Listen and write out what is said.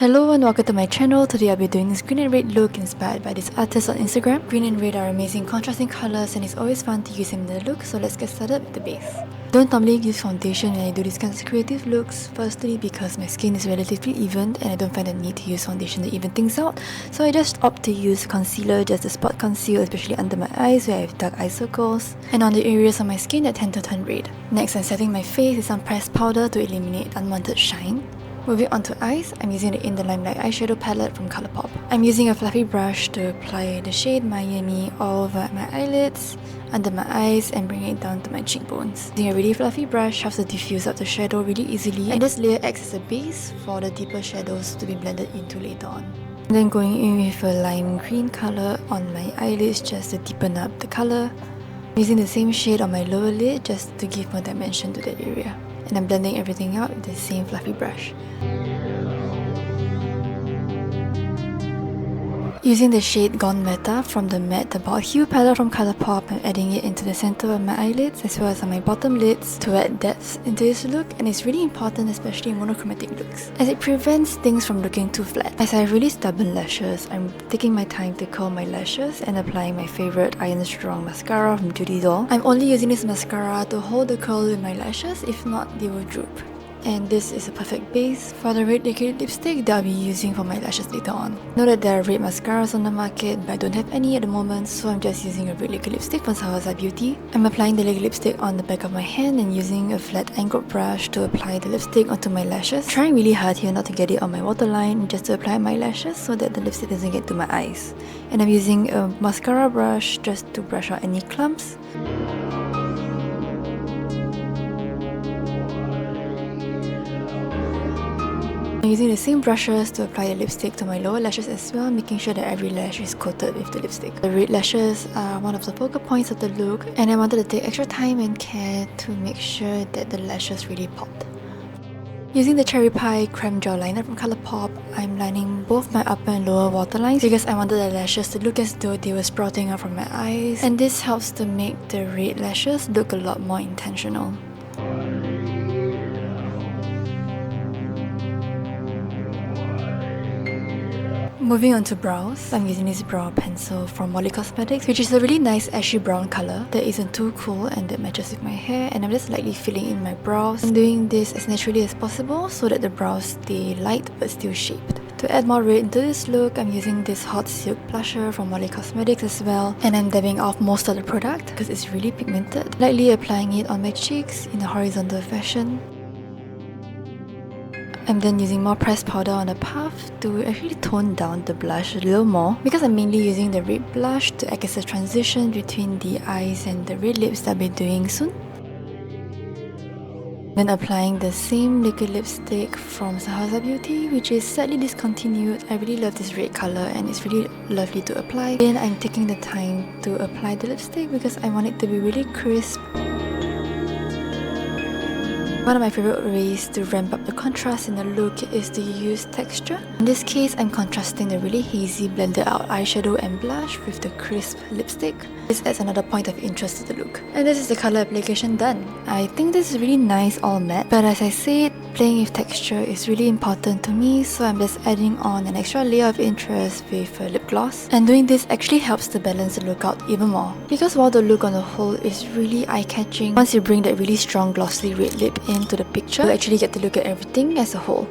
Hello and welcome to my channel. Today I'll be doing this green and red look inspired by this artist on Instagram. Green and red are amazing contrasting colours and it's always fun to use them in the look, so let's get started with the base. Don't normally use foundation when I do these kinds of creative looks, firstly because my skin is relatively even and I don't find the need to use foundation to even things out, so I just opt to use concealer just to spot conceal, especially under my eyes where I have dark eye circles and on the areas of my skin that tend to turn red. Next, I'm setting my face with some pressed powder to eliminate unwanted shine. Moving on to eyes, I'm using the In the Limelight eyeshadow palette from Colourpop. I'm using a fluffy brush to apply the shade Miami all over my eyelids, under my eyes and bring it down to my cheekbones. Using a really fluffy brush helps to diffuse out the shadow really easily, and this layer acts as a base for the deeper shadows to be blended into later on. And then going in with a lime green colour on my eyelids just to deepen up the colour. Using the same shade on my lower lid just to give more dimension to that area. And I'm blending everything out with the same fluffy brush. Using the shade Gone Meta from the Matte About Hue palette from Colourpop, I'm adding it into the center of my eyelids as well as on my bottom lids to add depth into this look, and it's really important especially in monochromatic looks as it prevents things from looking too flat. As I have really stubborn lashes, I'm taking my time to curl my lashes and applying my favourite Iron Strong mascara from Judydoll. I'm only using this mascara to hold the curl in my lashes, if not they will droop. And this is a perfect base for the red liquid lipstick that I'll be using for my lashes later on. Know that there are red mascaras on the market, but I don't have any at the moment, so I'm just using a red liquid lipstick from Sahur Beauty. I'm applying the liquid lipstick on the back of my hand and using a flat angled brush to apply the lipstick onto my lashes. Trying really hard here not to get it on my waterline, just to apply my lashes so that the lipstick doesn't get to my eyes. And I'm using a mascara brush just to brush out any clumps. I'm using the same brushes to apply the lipstick to my lower lashes as well, making sure that every lash is coated with the lipstick. The red lashes are one of the focal points of the look, and I wanted to take extra time and care to make sure that the lashes really popped. Using the Cherry Pie Creme Gel Liner from Colourpop, I'm lining both my upper and lower waterlines because I wanted the lashes to look as though they were sprouting out from my eyes, and this helps to make the red lashes look a lot more intentional. Moving on to brows, I'm using this brow pencil from Molly Cosmetics, which is a really nice ashy brown colour that isn't too cool and that matches with my hair, and I'm just lightly filling in my brows. I'm doing this as naturally as possible so that the brows stay light but still shaped. To add more red into this look, I'm using this Hot Silk blusher from Molly Cosmetics as well, and I'm dabbing off most of the product because it's really pigmented, lightly applying it on my cheeks in a horizontal fashion. I'm then using more pressed powder on the puff to actually tone down the blush a little more because I'm mainly using the red blush to act as a transition between the eyes and the red lips that I'll be doing soon. Then applying the same liquid lipstick from Sahur Beauty, which is sadly discontinued. I really love this red colour and it's really lovely to apply. Then I'm taking the time to apply the lipstick because I want it to be really crisp. One of my favourite ways to ramp up the contrast in the look is to use texture. In this case, I'm contrasting the really hazy blended out eyeshadow and blush with the crisp lipstick. This adds another point of interest to the look. And this is the colour application done. I think this is really nice all matte, but as I said, playing with texture is really important to me, so I'm just adding on an extra layer of interest with a lip gloss. And doing this actually helps to balance the look out even more. Because while the look on the whole is really eye-catching, once you bring that really strong glossy red lip into the picture, you actually get to look at everything as a whole.